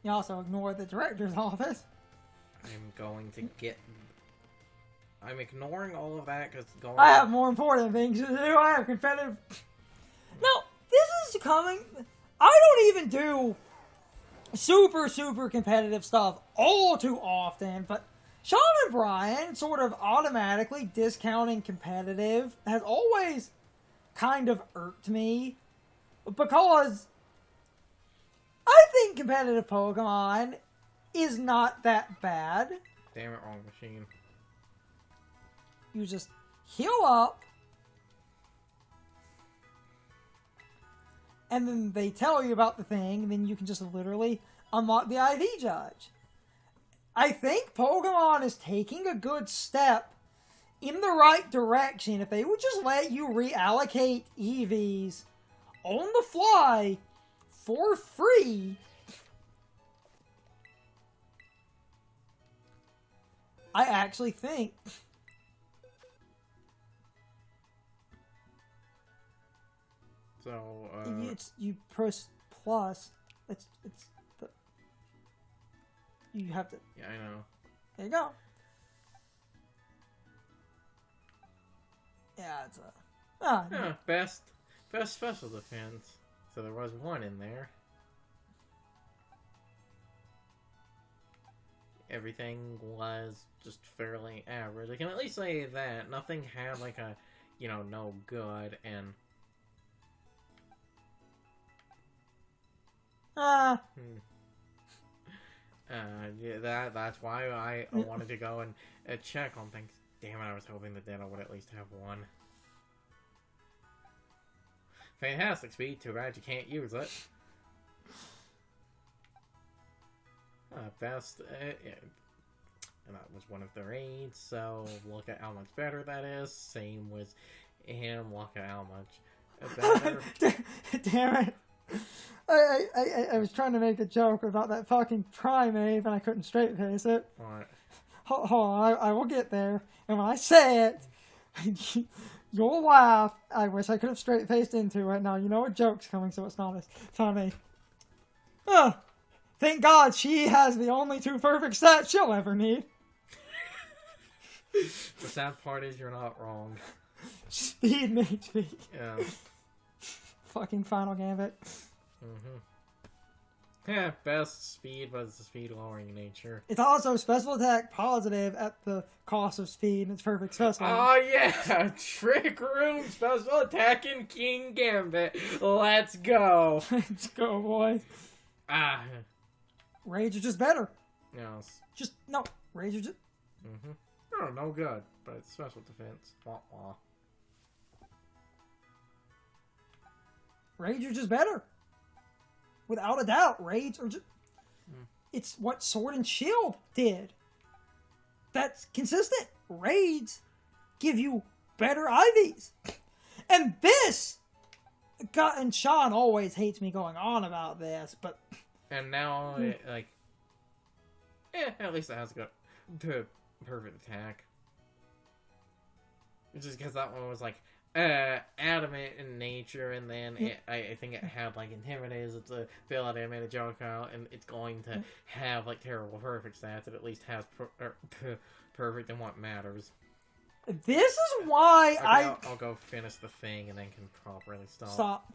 You also ignore the director's office. I'm going to get... I'm ignoring all of that because going... I have more important things to do. I have competitive... No, this is coming... I don't even do super competitive stuff all too often, but Sean and Brian sort of automatically discounting competitive has always kind of irked me, because I think competitive Pokemon is not that bad. Damn it, wrong machine. You just heal up, and then they tell you about the thing, and then you can just literally unlock the IV Judge. I think Pokemon is taking a good step in the right direction if they would just let you reallocate EVs on the fly for free. I actually think so you press plus. It's the, you have to. Yeah, I know. There you go. Yeah, it's a. Best special defense. So there was one in there. Everything was just fairly average. I can at least say that nothing had like a, no good and. Yeah, that's why I wanted to go and check on things. Damn it, I was hoping that Ditto would at least have one. Fantastic speed, too bad you can't use it. Best, yeah. And that was one of their aids, so look at how much better that is. Same with him, look at how much better. Damn it. I was trying to make a joke about that fucking Primate, and I couldn't straight face it. What? Hold on, I will get there. And when I say it, you'll laugh. I wish I could have straight faced into it. Now, you know a joke's coming, so it's not as funny. Oh, thank God she has the only 2 perfect stats she'll ever need. The sad part is you're not wrong. Speed and HP. Yeah. Fucking Final Gambit. Mm-hmm. Yeah, best speed was the speed lowering nature. It's also special attack positive at the cost of speed, and it's perfect special. Oh yeah! Trick Room special attack in King Gambit. Let's go! Let's go, boys. Rage is just better. Yes. Rage is just... Mm-hmm. Oh, no good, but it's special defense. Wah wah. Rage is just better. Without a doubt, Rage are just... It's what Sword and Shield did. That's consistent. Raids give you better IVs. And this... God, and Sean always hates me going on about this, but... And now, at least it has got perfect attack. Just because that one was adamant in nature, and then I think it had Intimidate as its ability. I made a joke out, and it's going to have terrible perfect stats. It at least has perfect in what matters. This is why I'll go finish the thing and then can properly stop. Stop.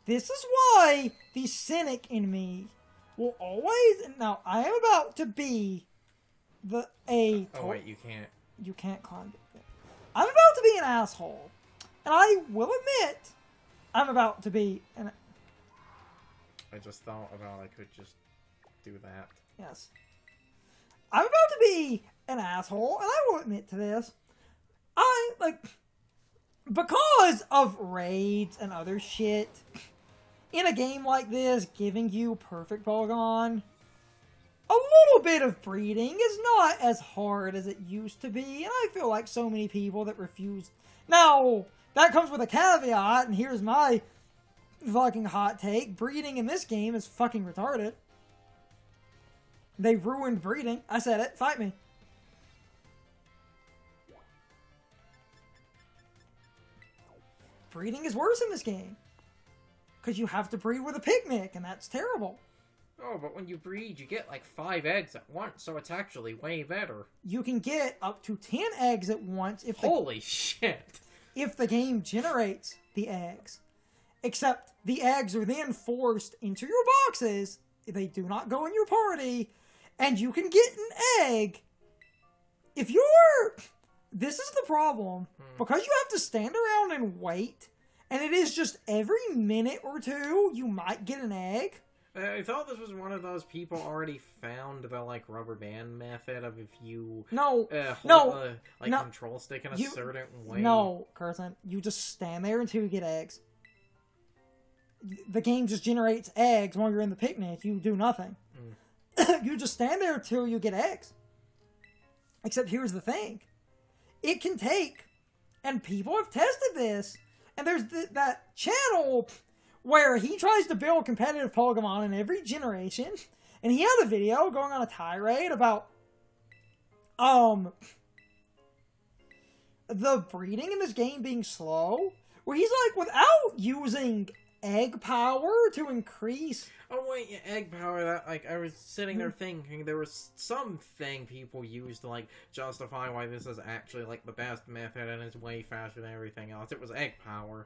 This is why the cynic in me will always... Now, I am about to be Oh, wait, you can't. You can't climb it. I'm about to be an asshole. And I will admit, I'm about to be an... I just thought about I could just do that. Yes. I'm about to be an asshole, and I will admit to this. Because of raids and other shit, in a game like this, giving you perfect Pokemon, a little bit of breeding is not as hard as it used to be, and I feel like so many people that refuse... Now, that comes with a caveat, and here's my fucking hot take. Breeding in this game is fucking retarded. They ruined breeding. I said it. Fight me. Breeding is worse in this game. Because you have to breed with a picnic, and that's terrible. Oh, but when you breed, you get like 5 eggs at once, so it's actually way better. You can get up to 10 eggs at once Holy shit! If the game generates the eggs. Except the eggs are then forced into your boxes. They do not go in your party. And you can get an egg. If you're... This is the problem. Because you have to stand around and wait. And it is just every minute or two you might get an egg. I thought this was one of those people already found the, like, rubber band method of if you... hold the, control stick in a certain way. No, Carson. You just stand there until you get eggs. The game just generates eggs while you're in the picnic. You do nothing. You just stand there until you get eggs. Except here's the thing. It can take... And people have tested this. And there's that channel... where he tries to build competitive Pokemon in every generation. And he had a video going on a tirade about the breeding in this game being slow. Where he's like, without using egg power to increase... Oh wait, yeah, egg power, that, like, I was sitting there thinking there was something people use to, like, justify why this is actually, like, the best method and it's way faster than everything else. It was egg power.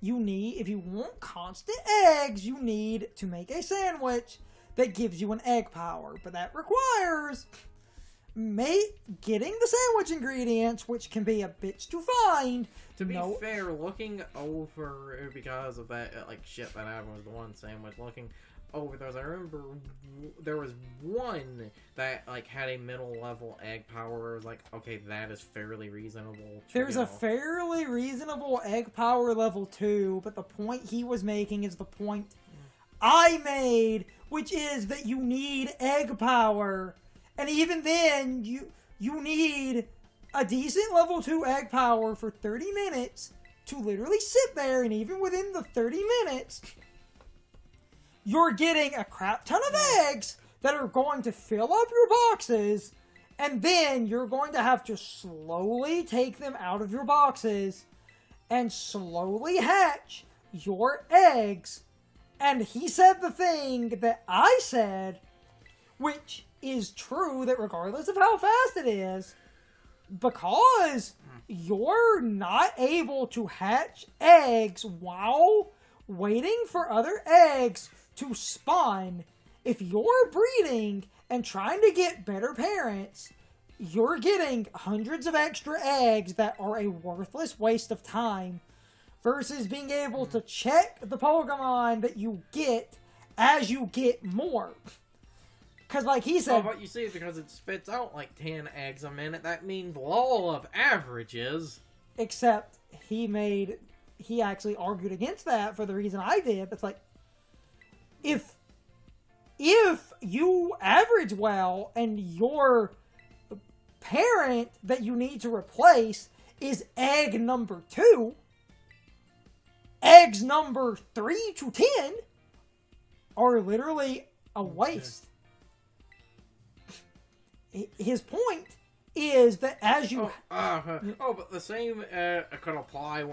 You need, if you want constant eggs, you need to make a sandwich that gives you an egg power. But that requires getting the sandwich ingredients, which can be a bitch to find. To be fair, looking over, because of that, like, shit that happened with the one sandwich, looking over those, I remember there was one that, like, had a middle-level egg power where it was like, okay, that is fairly reasonable. There's a fairly reasonable egg power level 2, but the point he was making is the point I made, which is that you need egg power. And even then, you need a decent level 2 egg power for 30 minutes to literally sit there, and even within the 30 minutes... you're getting a crap ton of eggs that are going to fill up your boxes, and then you're going to have to slowly take them out of your boxes and slowly hatch your eggs. And he said the thing that I said, which is true, that regardless of how fast it is, because you're not able to hatch eggs while waiting for other eggs to spawn, if you're breeding and trying to get better parents, you're getting hundreds of extra eggs that are a worthless waste of time versus being able to check the Pokemon that you get as you get more. Because like he said... Oh, but you see, because it spits out like 10 eggs a minute, that means law of averages. Except he actually argued against that for the reason I did. It's like, if you average well and your parent that you need to replace is egg number 2, eggs number 3 to 10 are literally a waste. His point is that as you... but the same could apply...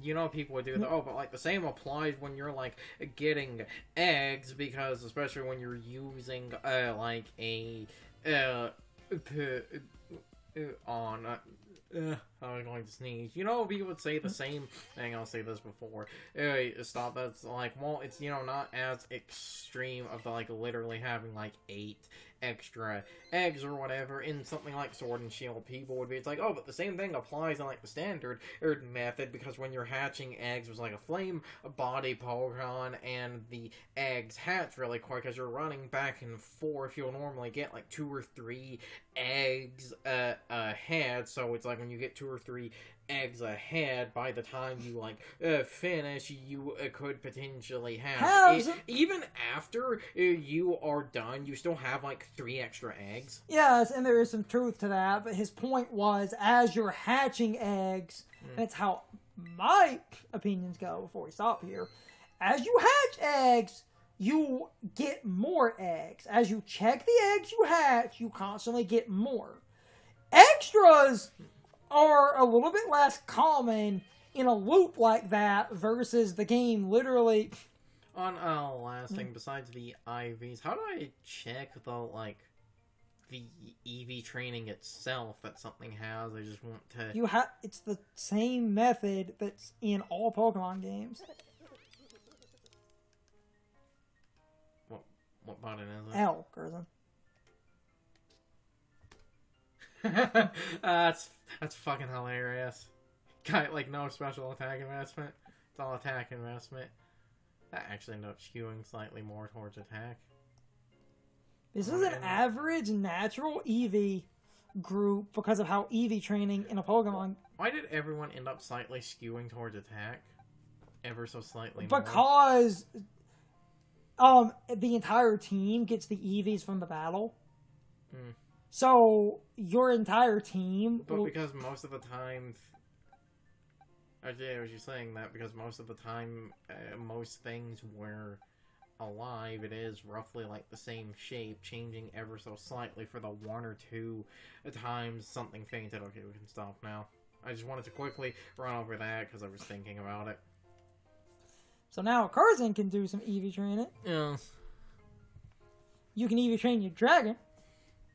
You know, people would do that. But, like, the same applies when you're, like, getting eggs, because especially when you're using, like, a... I was going to sneeze. You know, people would say the same thing. I'll say this before. Stop. That's like, well, it's, you know, not as extreme of the, like, literally having, like, 8 extra eggs or whatever in something like Sword and Shield. People would be, it's like, oh, but the same thing applies in, like, the standard method, because when you're hatching eggs with, like, a flame body Pokemon, and the eggs hatch really quick as you're running back and forth, you'll normally get, like, 2 or 3 eggs ahead. So it's like when you get 2 or 3 eggs ahead, by the time you, like, finish, you could potentially have even after you are done, you still have, like, 3 extra eggs. Yes, and there is some truth to that, but his point was, as you're hatching eggs, that's how my opinions go before we stop here, as you hatch eggs, you get more eggs. As you check the eggs you hatch, you constantly get more. Extras are a little bit less common in a loop like that versus the game literally... On last thing, besides the IVs, how do I check the EV training itself that something has? I just want to. It's the same method that's in all Pokemon games. What button is it? L, Carson. That's fucking hilarious. Got like no special attack investment. It's all attack investment. That actually ended up skewing slightly more towards attack. This is an average natural EV group because of how EV training in a Pokemon. Why did everyone end up slightly skewing towards attack? Ever so slightly because the entire team gets the EVs from the battle. Mm. So your entire team because most of the time I was just saying that because most of the time most things were alive, it is roughly like the same shape, changing ever so slightly for the one or two times something fainted. Okay, we can stop now. I just wanted to quickly run over that because I was thinking about it. So now Carson can do some EV training. Yeah. You can EV train your dragon.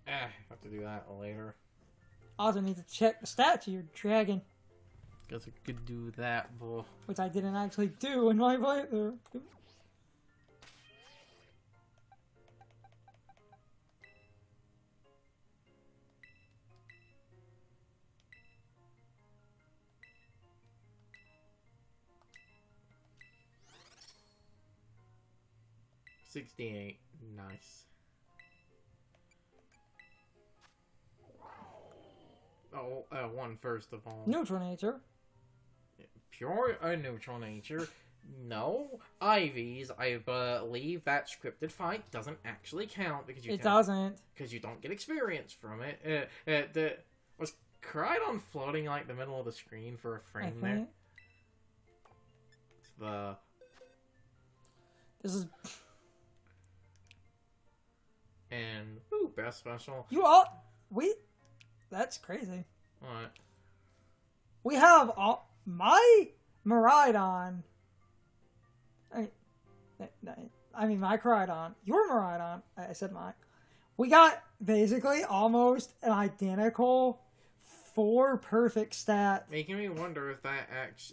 Have to do that later. Also need to check the stats of your dragon. Guess I could do that, boy. Which I didn't actually do in my playthrough. 68. Nice. Oh, one first of all. Neutral nature. Pure neutral nature. No. IVs, I believe that scripted fight doesn't actually count because you doesn't. Because you don't get experience from it. Was Crydon floating like the middle of the screen for a frame there? This is... And, ooh, best special. That's crazy. What? We have my Miraidon. I mean, my Crydon. Your Miraidon. I said mine. We got basically almost an identical 4 perfect stat. Making me wonder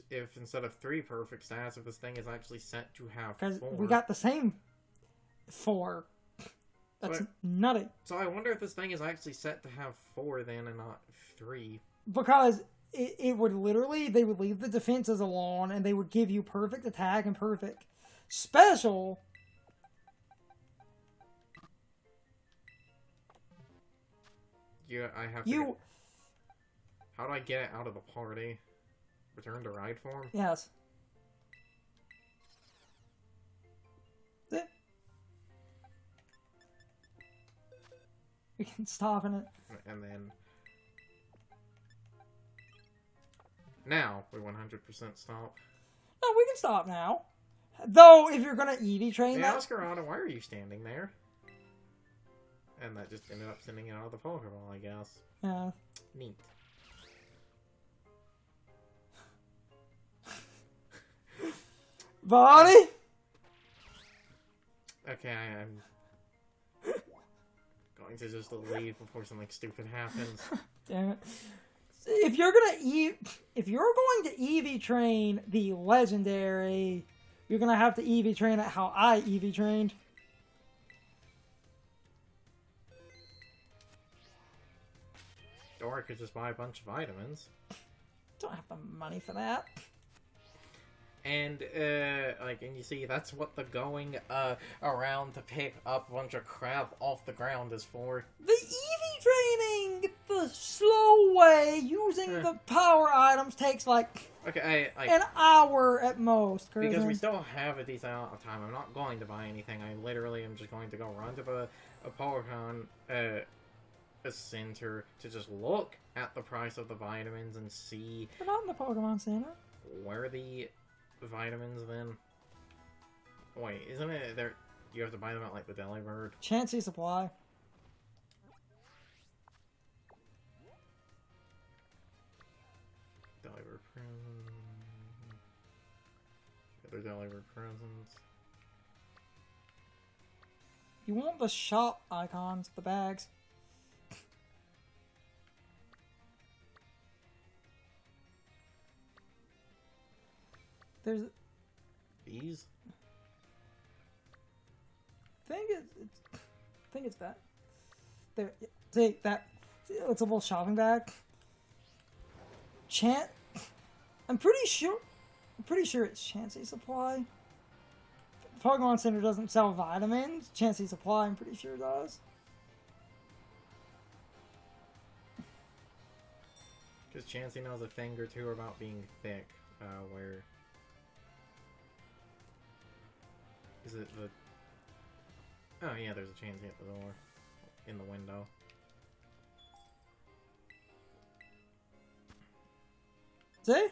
if instead of 3 perfect stats, if this thing is actually set to have 4. Because we got the same 4. That's nutty. So I wonder if this thing is actually set to have 4 then and not 3. Because it would literally, they would leave the defenses alone and they would give you perfect attack and perfect special. Yeah, I have to... How do I get it out of the party? Return to ride form? Yes. We can stop in it. And then... Now, we 100% stop. No, we can stop now. Though, if you're gonna EV train that... Oscarada, why are you standing there? And that just ended up sending it out of the Pokeball, I guess. Yeah. Neat. Body? Okay, I'm going to just leave before something stupid happens. Damn it. If you're going to EV train the legendary, you're gonna have to EV train it how I EV trained. Or I could just buy a bunch of vitamins. Don't have the money for that. And, and you see, that's what the going, around to pick up a bunch of crap off the ground is for. The EV training, the slow way, using the power items takes, like, an hour at most. Because we still have a decent amount of time. I'm not going to buy anything. I literally am just going to go run to a Pokemon, a center to just look at the price of the vitamins and see... They're not in the Pokemon Center. Where the vitamins then? Wait, isn't it there? You have to buy them at like the Delibird. Chansey Supply. Delibird presents. Other Delibird presents. You want the shop icons, the bags. There's... These? I think it's that. There, see, that... It's a little shopping bag. I'm pretty sure it's Chansey Supply. Pokemon Center doesn't sell vitamins. Chansey Supply, I'm pretty sure, does. Because Chansey knows a thing or two about being thick. Where... Is it the... Oh yeah, there's a Chansey at the door. In the window. See?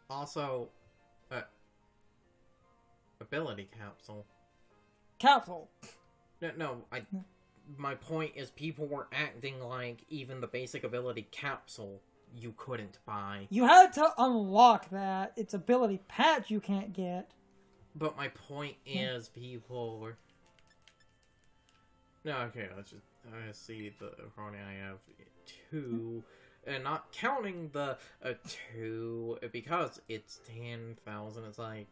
Also, ability capsule. Capsule. No, my point is people were acting like even the basic ability capsule you couldn't buy. You had to unlock that. It's ability patch you can't get. But my point is people were... No, okay, let's see the Ronnie I have 2... And not counting the 2, because it's 10,000, it's like,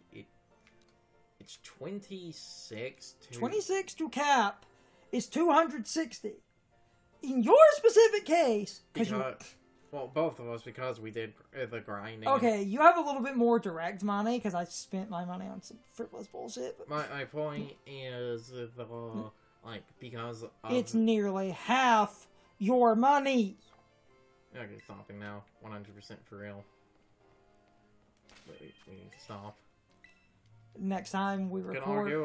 it's 26 to... 26 to cap is 260. In your specific case... Well, both of us, because we did the grinding. Okay, you have a little bit more direct money, because I spent my money on some frivolous bullshit. But... My point is, like, because of... It's nearly half your money. Okay, stopping now. 100% for real. We need to stop. Next time we record... Can argue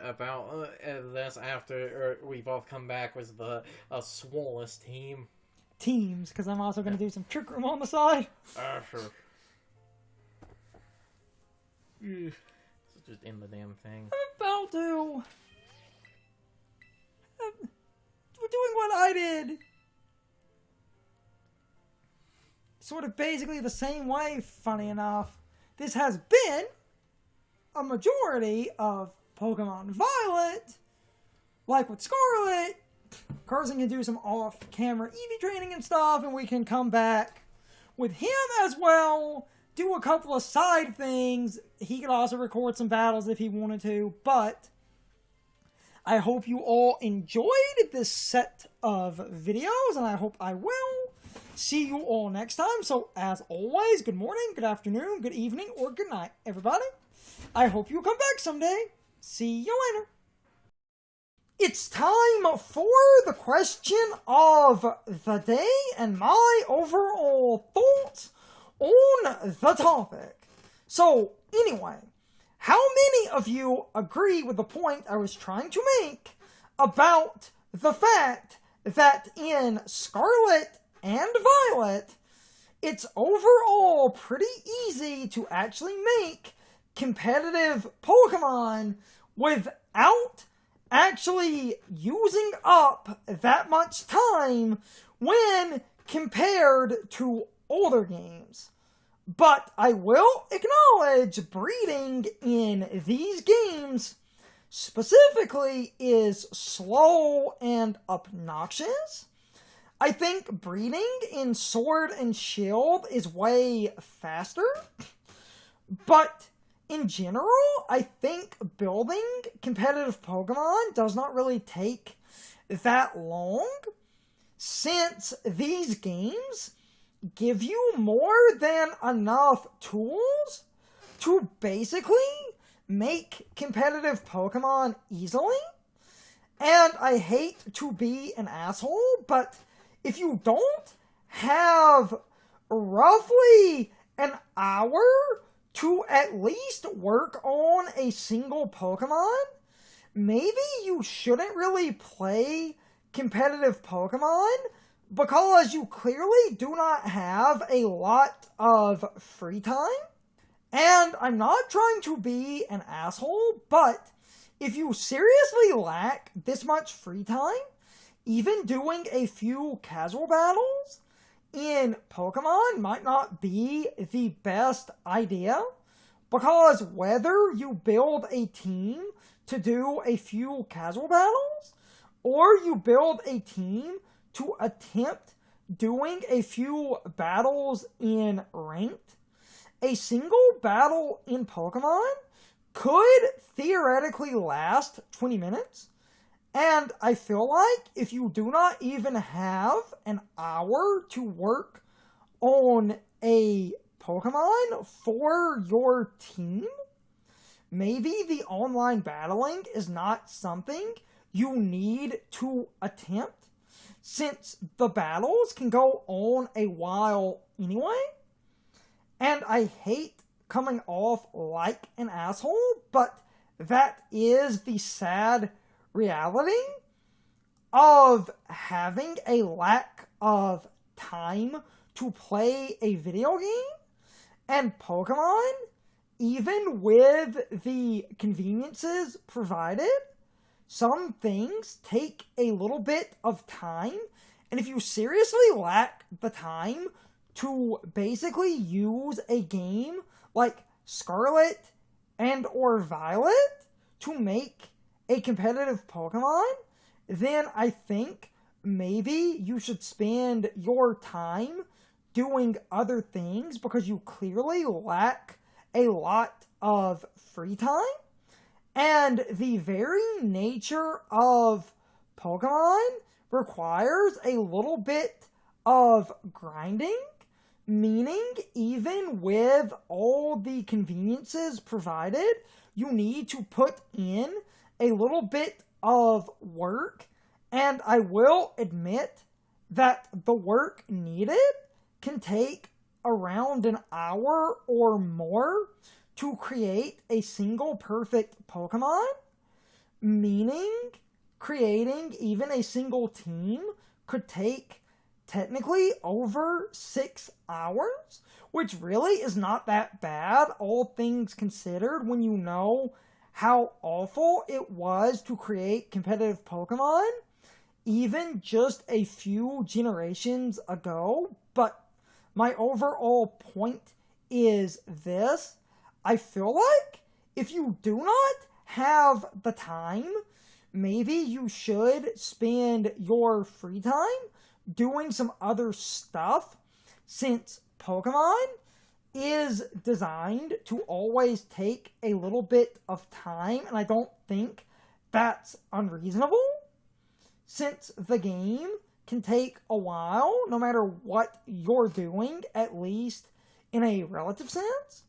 about this after we both come back with the swollest team. Teams, because I'm also going to do some trick room on the side. Sure. Let's just end the damn thing. I'm about to... We're doing what I did. Sort of basically the same way, funny enough. This has been a majority of Pokemon Violet. Like with Scarlet, Carson can do some off-camera Eevee training and stuff, and we can come back with him as well, do a couple of side things. He could also record some battles if he wanted to, but I hope you all enjoyed this set of videos, and I hope I will see you all next time. So, as always, good morning, good afternoon, good evening, or good night, everybody. I hope you come back someday. See you later. It's time for the question of the day and my overall thoughts on the topic. So, anyway, how many of you agree with the point I was trying to make about the fact that in Scarlet and Violet, it's overall pretty easy to actually make competitive Pokemon without actually using up that much time when compared to older games. But I will acknowledge breeding in these games specifically is slow and obnoxious. I think breeding in Sword and Shield is way faster, but in general, I think building competitive Pokemon does not really take that long, since these games give you more than enough tools to basically make competitive Pokemon easily. And I hate to be an asshole, but if you don't have roughly an hour to at least work on a single Pokemon, maybe you shouldn't really play competitive Pokemon, because you clearly do not have a lot of free time. And I'm not trying to be an asshole, but if you seriously lack this much free time, even doing a few casual battles in Pokemon might not be the best idea, because whether you build a team to do a few casual battles, or you build a team to attempt doing a few battles in ranked, a single battle in Pokemon could theoretically last 20 minutes. And I feel like if you do not even have an hour to work on a Pokemon for your team, maybe the online battling is not something you need to attempt, since the battles can go on a while anyway. And I hate coming off like an asshole, but that is the sad reality of having a lack of time to play a video game. And Pokemon, even with the conveniences provided, some things take a little bit of time. And if you seriously lack the time to basically use a game like Scarlet and or Violet to make a competitive Pokemon, then I think maybe you should spend your time doing other things, because you clearly lack a lot of free time. And the very nature of Pokemon requires a little bit of grinding, meaning even with all the conveniences provided, you need to put in a little bit of work. And I will admit that the work needed can take around an hour or more to create a single perfect Pokemon, meaning creating even a single team could take technically over 6 hours, which really is not that bad, all things considered, when you know how awful it was to create competitive Pokemon even just a few generations ago. But my overall point is this: I feel like if you do not have the time, maybe you should spend your free time doing some other stuff, since Pokemon is designed to always take a little bit of time, and I don't think that's unreasonable, since the game can take a while no matter what you're doing, at least in a relative sense.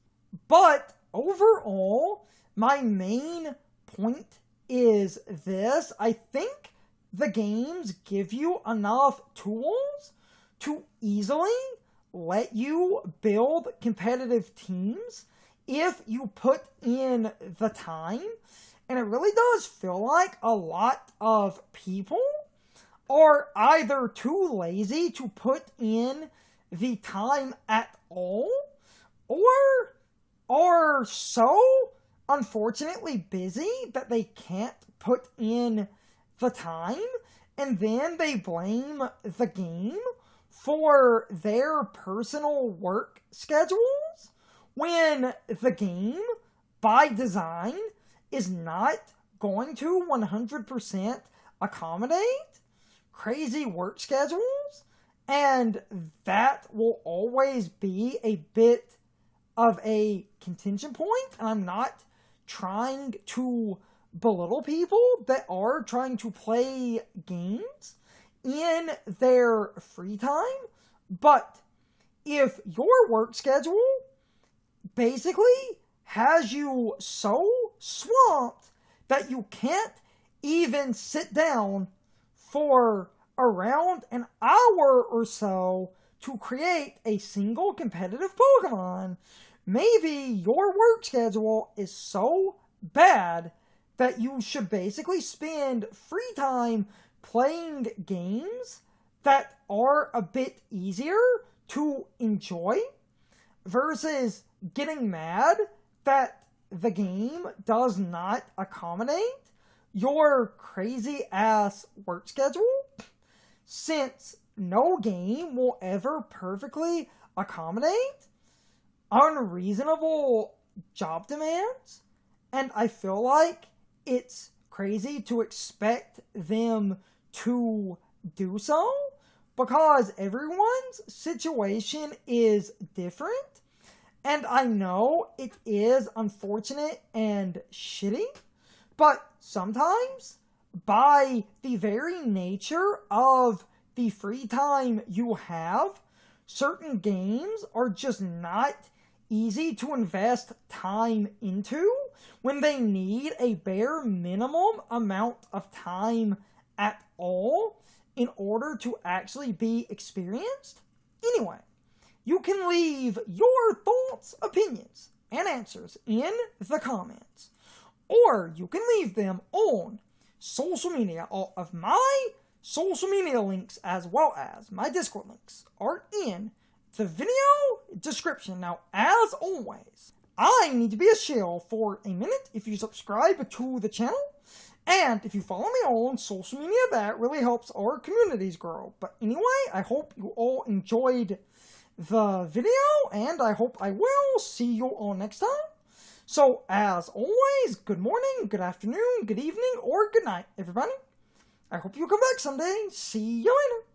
But overall, my main point is this: I think the games give you enough tools to easily let you build competitive teams if you put in the time. And it really does feel like a lot of people are either too lazy to put in the time at all, or are so unfortunately busy that they can't put in the time, and then they blame the game for their personal work schedules, when the game, by design, is not going to 100% accommodate crazy work schedules, and that will always be a bit of a contention point. And I'm not trying to belittle people that are trying to play games in their free time, but if your work schedule basically has you so swamped that you can't even sit down for around an hour or so to create a single competitive Pokemon, maybe your work schedule is so bad that you should basically spend free time playing games that are a bit easier to enjoy, versus getting mad that the game does not accommodate your crazy ass work schedule, since no game will ever perfectly accommodate unreasonable job demands. And I feel like it's crazy to expect them to do so because everyone's situation is different. And I know it is unfortunate and shitty, but sometimes, by the very nature of the free time you have, certain games are just not easy to invest time into when they need a bare minimum amount of time at all in order to actually be experienced. Anyway, you can leave your thoughts, opinions, and answers in the comments. Or you can leave them on social media. All of my social media links, as well as my Discord links, are in the video description. Now, as always, I need to be a shill for a minute if you subscribe to the channel. And if you follow me on social media, that really helps our communities grow. But anyway, I hope you all enjoyed the video, and I hope I will see you all next time. So, as always, good morning, good afternoon, good evening, or good night, everybody. I hope you come back someday. See you later.